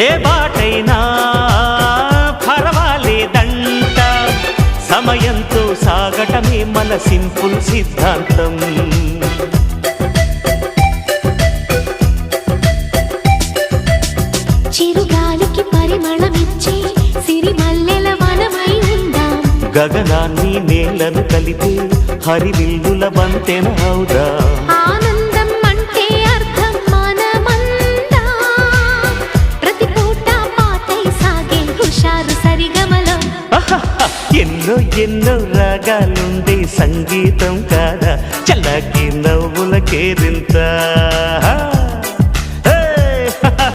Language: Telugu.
ఏ బాటైనా పర్వాలేదంట, సమయంతో సాగటమే మన సింపుల్ సిద్ధాంతం. చిరుగాలికి పరిమళమిచ్చే సిరిమల్లెల వనమై ఉందాం, గగనాన్ని నేలను కలిపే హరివిల్లుల బంతెన అవుదాం. ఆనందం అంటే అర్థం మనమందా, ప్రతి పూట పాతై సాగే హుషారు సరిగమలో. ఎన్నో ఎన్నో రాగాలుండే సంగీతం కాదా, చల్లకి నవ్వుల కేరింత.